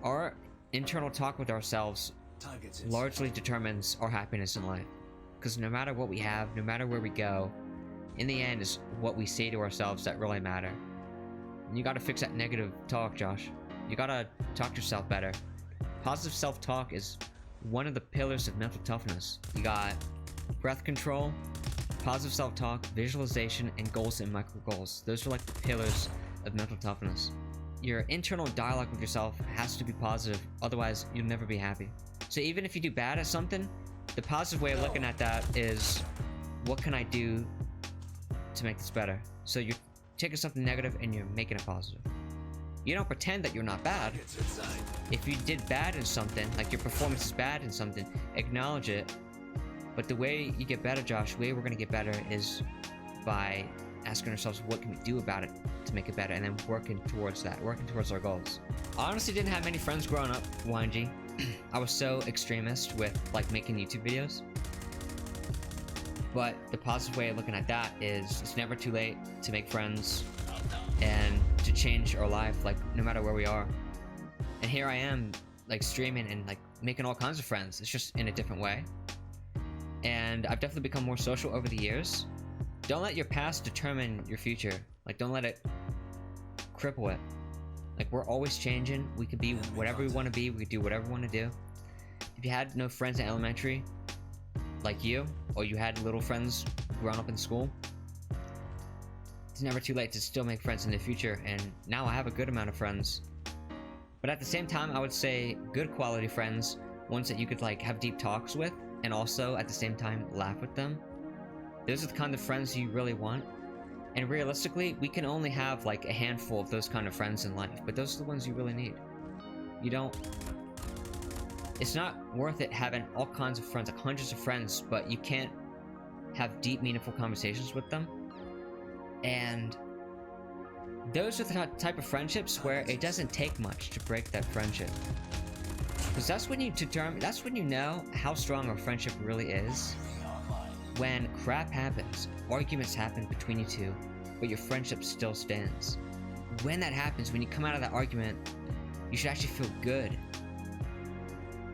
Our internal talk with ourselves largely determines our happiness in life. Because no matter what we have, no matter where we go, in the end is what we say to ourselves that really matter. And you gotta fix that negative talk, Josh. You gotta talk to yourself better. Positive self-talk is one of the pillars of mental toughness. You got breath control, positive self-talk, visualization, and goals and micro goals. Those are like the pillars of mental toughness. Your internal dialogue with yourself has to be positive, otherwise you'll never be happy. So even if you do bad at something, the positive way of looking at that is, what can I do to make this better? So you're taking something negative and you're making it positive. You don't pretend that you're not bad. If you did bad in something, like your performance is bad in something, acknowledge it. But the way you get better, Josh, the way we're gonna get better is by asking ourselves, what can we do about it to make it better, and then working towards that, working towards our goals. I honestly didn't have many friends growing up, YNG. I was so extremist with like making YouTube videos. But the positive way of looking at that is, it's never too late to make friends and to change our life, like no matter where we are. And here I am, like streaming and like making all kinds of friends. It's just in a different way. And I've definitely become more social over the years. Don't let your past determine your future. Like, don't let it cripple it. Like, we're always changing. We could be whatever we want to be. We could do whatever we want to do. If you had no friends in elementary, like you, or you had little friends growing up in school, it's never too late to still make friends in the future. And now I have a good amount of friends. But at the same time, I would say good quality friends, ones that you could like have deep talks with, and also at the same time laugh with them. Those are the kind of friends you really want. And realistically, we can only have like a handful of those kind of friends in life, but those are the ones you really need. You don't... It's not worth it having all kinds of friends, like hundreds of friends, but you can't have deep, meaningful conversations with them. And those are the type of friendships where it doesn't take much to break that friendship. Because that's when you know how strong a friendship really is. When crap happens, arguments happen between you two, but your friendship still stands. When that happens, when you come out of that argument, you should actually feel good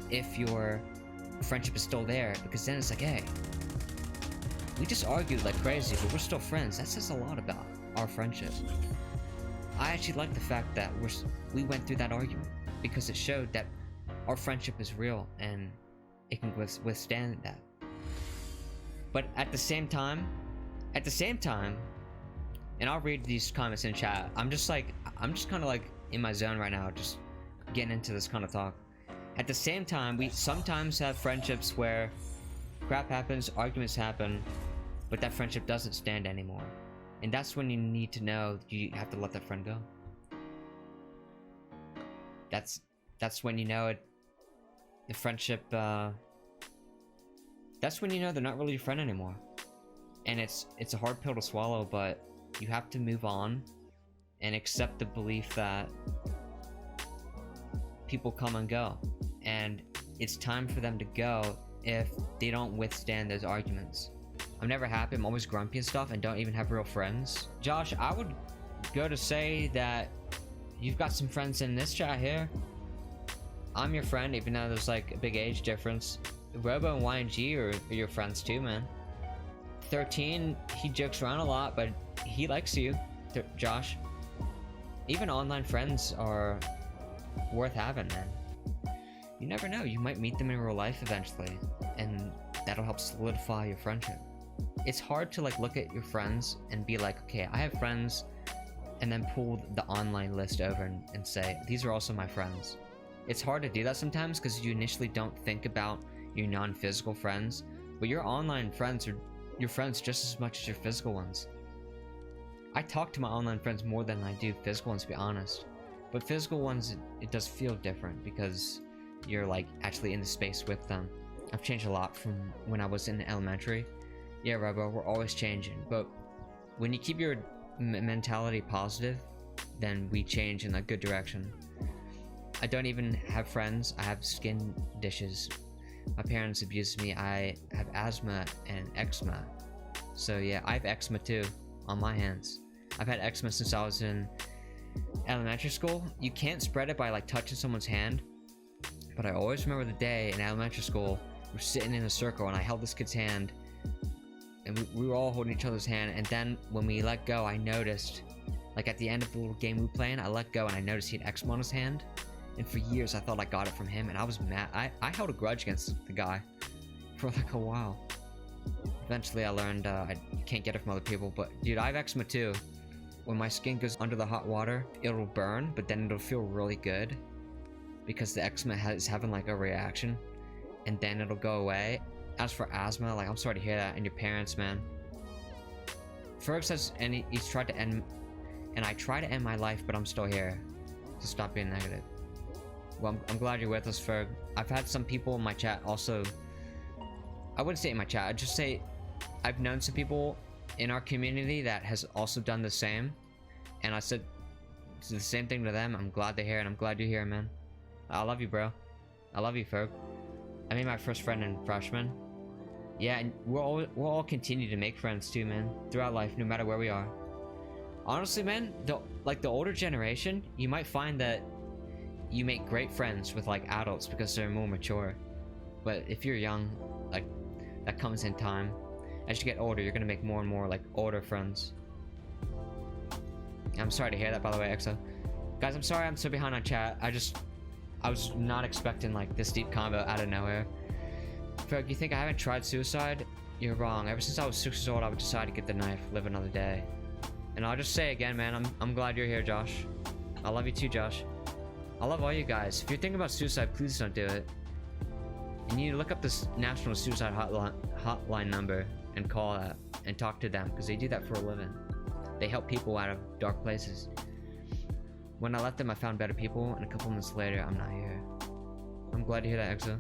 if your friendship is still there, because then it's like, hey, we just argued like crazy, but we're still friends. That says a lot about our friendship. I actually like the fact that we went through that argument, because it showed that our friendship is real and it can withstand that. But at the same time, and I'll read these comments in chat, I'm just kind of like in my zone right now, just getting into this kind of talk. At the same time, we sometimes have friendships where crap happens, arguments happen, but that friendship doesn't stand anymore. And that's when you need to know you have to let that friend go. That's when you know it. The friendship, that's when you know they're not really your friend anymore. And it's a hard pill to swallow, but you have to move on and accept the belief that people come and go. And it's time for them to go if they don't withstand those arguments. I'm never happy, I'm always grumpy and stuff, and don't even have real friends. Josh, I would go to say that you've got some friends in this chat here. I'm your friend, even though there's like a big age difference. Robo and YNG are your friends too, man. 13, he jokes around a lot, but he likes you, Josh. Even online friends are worth having, man. You never know, you might meet them in real life eventually, and that'll help solidify your friendship. It's hard to like look at your friends and be like, okay, I have friends, and then pull the online list over and say, these are also my friends. It's hard to do that sometimes because you initially don't think about your non-physical friends, but your online friends are your friends just as much as your physical ones. I talk to my online friends more than I do physical ones, to be honest. But physical ones, it does feel different because you're like actually in the space with them. I've changed a lot from when I was in elementary. Yeah, Robo, we're always changing, but when you keep your mentality positive, then we change in a good direction. I don't even have friends, I have skin dishes. My parents abused me, I have asthma and eczema. So yeah, I have eczema too, on my hands. I've had eczema since I was in elementary school, you can't spread it by like touching someone's hand. But I always remember the day in elementary school, we're sitting in a circle and I held this kid's hand, and we were all holding each other's hand. And then when we let go, I noticed, like at the end of the little game we were playing, I let go and I noticed he had eczema on his hand. And for years I thought I got it from him, and I was mad. I held a grudge against the guy for like a while. Eventually I learned I can't get it from other people. But dude, I have eczema too. When my skin goes under the hot water, it'll burn, but then it'll feel really good because the eczema is having like a reaction, and then it'll go away. As for asthma, like, I'm sorry to hear that, and your parents, man. Ferg says, and he's tried to end, and I try to end my life, but I'm still here. So stop being negative. Well, I'm glad you're with us, Ferg. I've had some people in my chat also, I wouldn't say in my chat, I'd just say I've known some people in our community that has also done the same, and I said the same thing to them. I'm glad they're here, and I'm glad you're here, man. I love you, bro. I love you, Ferg. I made my first friend in freshman. Yeah, and we'll all continue to make friends too, man, throughout life, no matter where we are. Honestly, man, the older generation, you might find that you make great friends with like adults because they're more mature. But if you're young, like, that comes in time. As you get older, you're gonna make more and more like older friends. I'm sorry to hear that, by the way, EXO. Guys, I'm sorry I'm so behind on chat. I was not expecting like this deep combo out of nowhere. Ferg, you think I haven't tried suicide? You're wrong. Ever since I was 6 years old, I would decide to get the knife, live another day. And I'll just say again, man, I'm glad you're here, Josh. I love you too, Josh. I love all you guys. If you're thinking about suicide, please don't do it. And you need to look up this National Suicide Hotline number and call that and talk to them, because they do that for a living. They help people out of dark places. When I left them, I found better people, and a couple months later, I'm not here. I'm glad to hear that, EXO.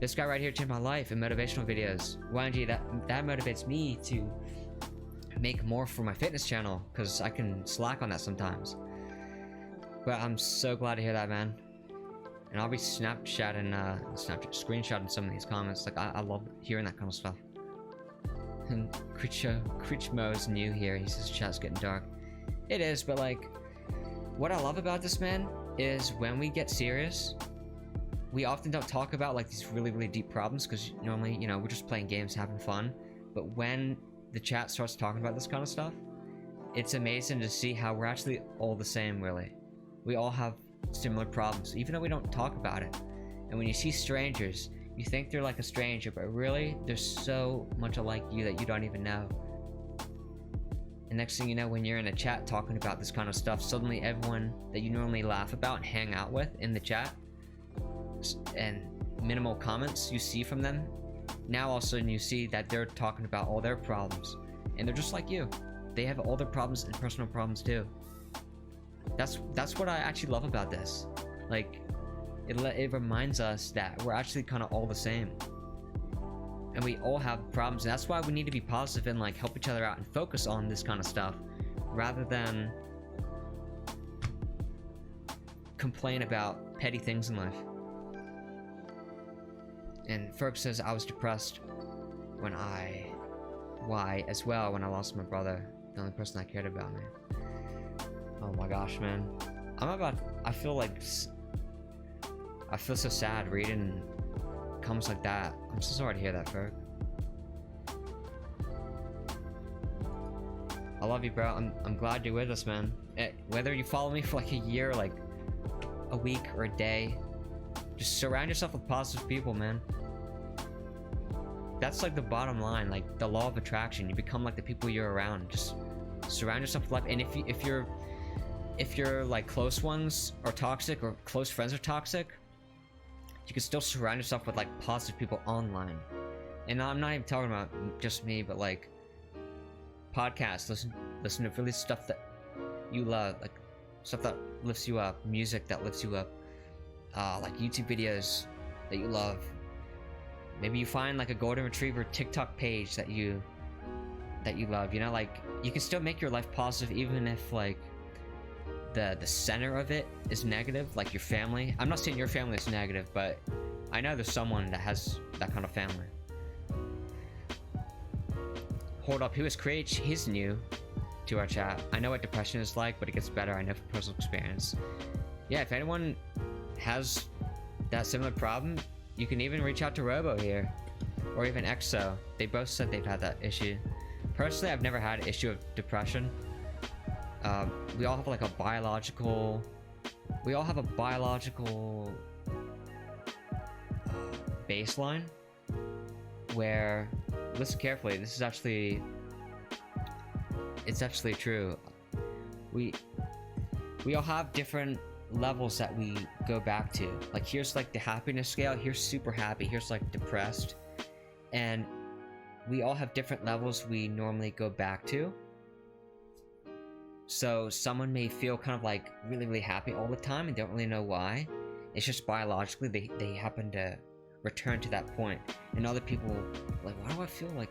This guy right here changed my life in motivational videos. YNG, that motivates me to make more for my fitness channel, because I can slack on that sometimes. But I'm so glad to hear that, man. And I'll be screenshotting some of these comments. Like, I love hearing that kind of stuff. And Critchmo's new here. He says chat's getting dark. It is, but like, what I love about this, man, is when we get serious, we often don't talk about like these really, really deep problems, because normally, you know, we're just playing games, having fun. But when the chat starts talking about this kind of stuff, it's amazing to see how we're actually all the same, really. We all have similar problems, even though we don't talk about it. And when you see strangers, you think they're like a stranger, but really, they're so much alike you that you don't even know. And next thing you know, when you're in a chat talking about this kind of stuff, suddenly everyone that you normally laugh about and hang out with in the chat, and minimal comments you see from them, now all of a sudden you see that they're talking about all their problems, and they're just like you. They have all their problems and personal problems too. That's what I actually love about this. Like, it reminds us that we're actually kind of all the same, and we all have problems. And that's why we need to be positive and like help each other out and focus on this kind of stuff, rather than complain about petty things in life. And Ferg says, I was depressed when I lost my brother, the only person that cared about me. Oh my gosh, man. I feel so sad reading comments like that. I'm so sorry to hear that, Ferg. I love you, bro. I'm glad you're with us, man. Whether you follow me for like a year, like a week or a day, just surround yourself with positive people, man. That's like the bottom line, like the law of attraction. You become like the people you're around. Just surround yourself with life. And if you're like close ones are toxic, or close friends are toxic, you can still surround yourself with like positive people online. And I'm not even talking about just me, but like podcasts. Listen to really stuff that you love, like stuff that lifts you up, music that lifts you up, like YouTube videos that you love. Maybe you find like a golden retriever TikTok page that you love. You know, like, you can still make your life positive even if like the center of it is negative, like your family. I'm not saying your family is negative, but I know there's someone that has that kind of family. Hold up, who is Craig? He's new. to our chat. I know what depression is like, but it gets better. I know from personal experience. Yeah, if anyone has that similar problem, you can even reach out to Robo here, or even Exo. They both said they've had that issue. Personally, I've never had an issue of depression. We all have like a biological baseline where, listen carefully, this is actually, it's actually true. We all have different levels that we go back to. Like, here's like the happiness scale, here's super happy, here's like depressed, and we all have different levels we normally go back to. So someone may feel kind of like really happy all the time and don't really know why. It's just biologically they happen to return to that point. And other people like, why do I feel like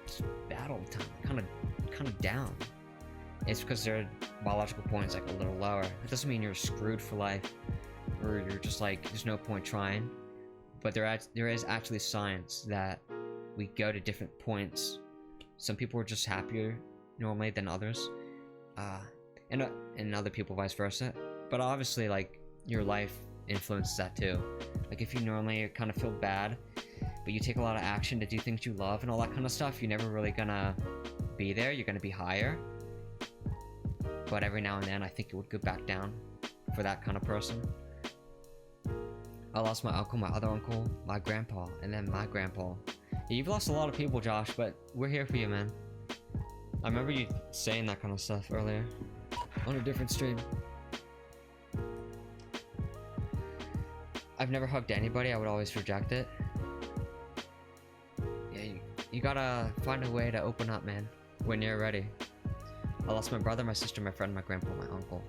bad all the time? Kind of down. It's because their biological point is like a little lower. It doesn't mean you're screwed for life, or you're just like, there's no point trying. But there is actually science that we go to different points. Some people are just happier normally than others, and other people vice versa. But obviously, like, your life influences that too. Like, if you normally kind of feel bad, but you take a lot of action to do things you love and all that kind of stuff, you're never really gonna be there. You're gonna be higher. But every now and then, I think it would go back down for that kind of person. I lost my uncle, my other uncle, my grandpa, and then my grandpa. Yeah, you've lost a lot of people, Josh, but we're here for you, man. I remember you saying that kind of stuff earlier on a different stream. I've never hugged anybody. I would always reject it. Yeah, you gotta find a way to open up, man, when you're ready. I lost my brother, my sister, my friend, my grandpa, my uncle.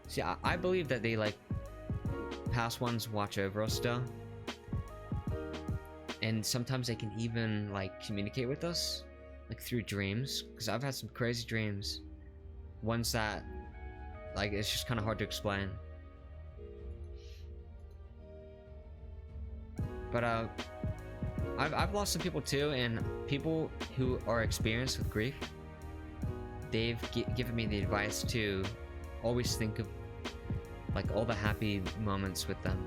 See, I believe that they, like, past ones watch over us still. And sometimes they can even, like, communicate with us, like, through dreams. Because I've had some crazy dreams. Ones that, like, it's just kind of hard to explain. But, I've lost some people too, and people who are experienced with grief, they've given me the advice to always think of, like, all the happy moments with them,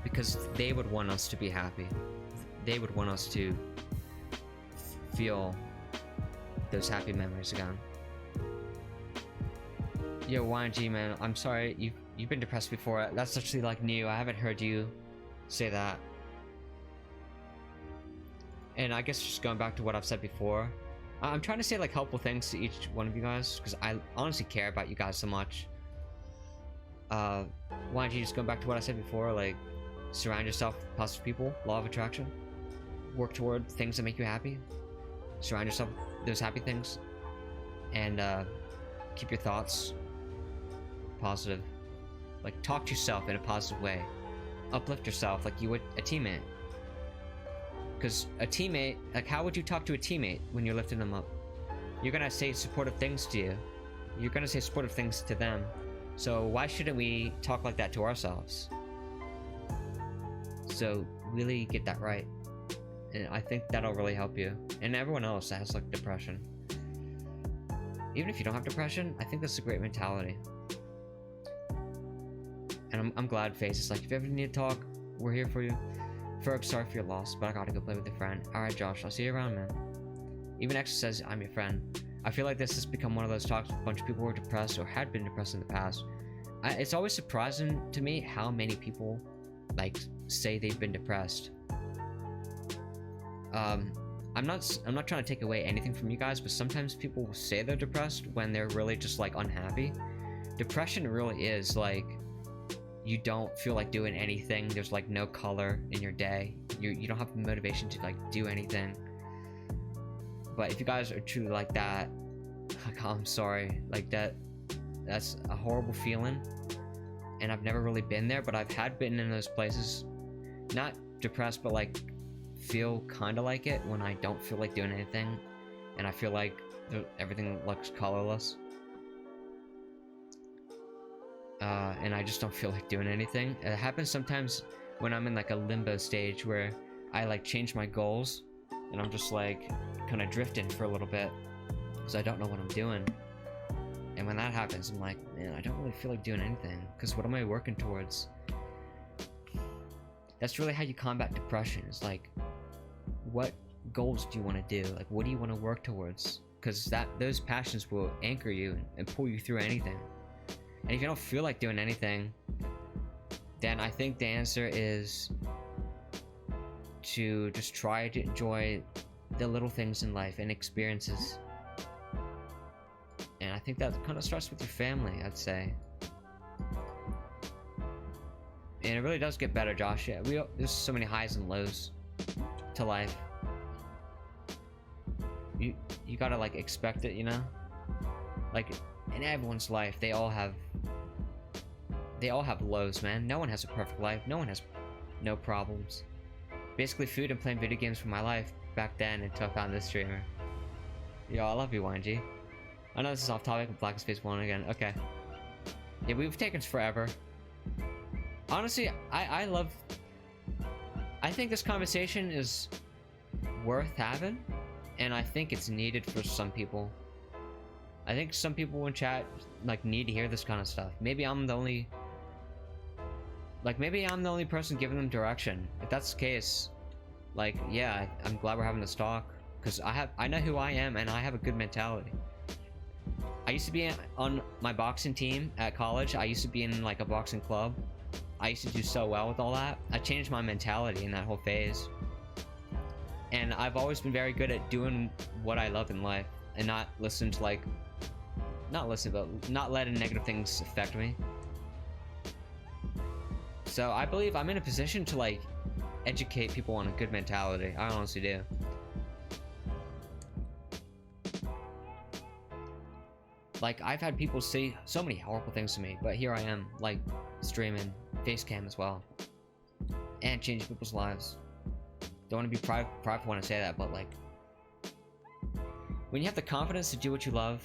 because they would want us to be happy. They would want us to feel those happy memories again. Yo, YG, man, I'm sorry, you've been depressed before. That's actually, like, new. I haven't heard you say that. And I guess just going back to what I've said before, I'm trying to say, like, helpful things to each one of you guys, because I honestly care about you guys so much. Why don't you just go back to what I said before, like, surround yourself with positive people, law of attraction, work toward things that make you happy, surround yourself with those happy things, and keep your thoughts positive. Like, talk to yourself in a positive way, uplift yourself like you would a teammate. Because a teammate, like, how would you talk to a teammate when you're lifting them up? You're gonna say supportive things to you. You're gonna say supportive things to them. So why shouldn't we talk like that to ourselves? So really get that right. And I think that'll really help you. And everyone else that has, like, depression. Even if you don't have depression, I think that's a great mentality. And I'm glad Face is like, if you ever need to talk, we're here for you. Ferg, sorry for your loss, but I gotta go play with a friend. Alright, Josh, I'll see you around, man. Even X says I'm your friend. I feel like this has become one of those talks with a bunch of people who are depressed or had been depressed in the past. It's always surprising to me how many people, like, say they've been depressed. I'm not trying to take away anything from you guys, but sometimes people will say they're depressed when they're really just, like, unhappy. Depression really is, like, you don't feel like doing anything. There's, like, no color in your day. You don't have the motivation to, like, do anything. But if you guys are truly like that, like, I'm sorry. Like, that's a horrible feeling. And I've never really been there, but I've been in those places. Not depressed, but, like, feel kind of like it when I don't feel like doing anything. And I feel like everything looks colorless. And I just don't feel like doing anything. It happens sometimes when I'm in, like, a limbo stage where I, like, change my goals and I'm just, like, kind of drifting for a little bit. because I don't know what I'm doing. And when that happens, I'm like, man, I don't really feel like doing anything, because what am I working towards? That's really how you combat depression. It's like, what goals do you want to do? Like, what do you want to work towards? Because those passions will anchor you and pull you through anything. And if you don't feel like doing anything, then I think the answer is to just try to enjoy the little things in life and experiences. And I think that kind of starts with your family, I'd say. And it really does get better, Josh. Yeah, there's so many highs and lows to life. You gotta like expect it, you know? Like in everyone's life, they all have lows, man. No one has a perfect life. No one has no problems. Basically, food and playing video games for my life back then until I found this streamer. Yo, I love you, YNG. I know this is off topic, but Black is Space 1 again. Okay. Yeah, we've taken forever. Honestly, I think this conversation is worth having, and I think it's needed for some people. I think some people in chat like need to hear this kind of stuff. Maybe I'm the only person giving them direction. If that's the case, like, yeah, I'm glad we're having this talk, because I know who I am and I have a good mentality. I used to be on my boxing team at college. I used to be in like a boxing club. I used to do so well with all that. I changed my mentality in that whole phase. And I've always been very good at doing what I love in life and not letting negative things affect me. So I believe I'm in a position to like educate people on a good mentality. I honestly do. Like, I've had people say so many horrible things to me, but here I am, like, streaming, face cam as well, and changing people's lives. Don't want to be prideful when I say that, but like, when you have the confidence to do what you love,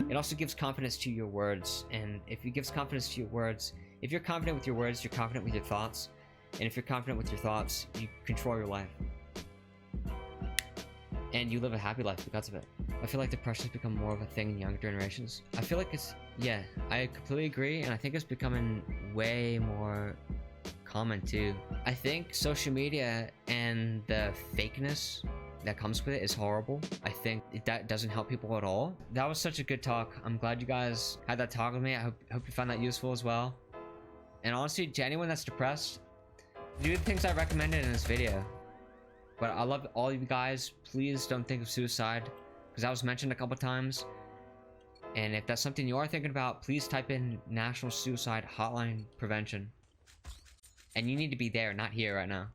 it also gives confidence to your words. And if it gives confidence to your words, if you're confident with your words, you're confident with your thoughts. And if you're confident with your thoughts, you control your life. And you live a happy life because of it. I feel like depression's become more of a thing in younger generations. I feel like yeah, I completely agree, and I think it's becoming way more common too. I think social media and the fakeness that comes with it is horrible. I think that doesn't help people at all. That was such a good talk. I'm glad you guys had that talk with me. I hope you found that useful as well. And honestly, to anyone that's depressed, do the things I recommended in this video. But I love all of you guys. Please don't think of suicide, because that was mentioned a couple times. And if that's something you are thinking about, please type in National Suicide Hotline Prevention. And you need to be there, not here right now.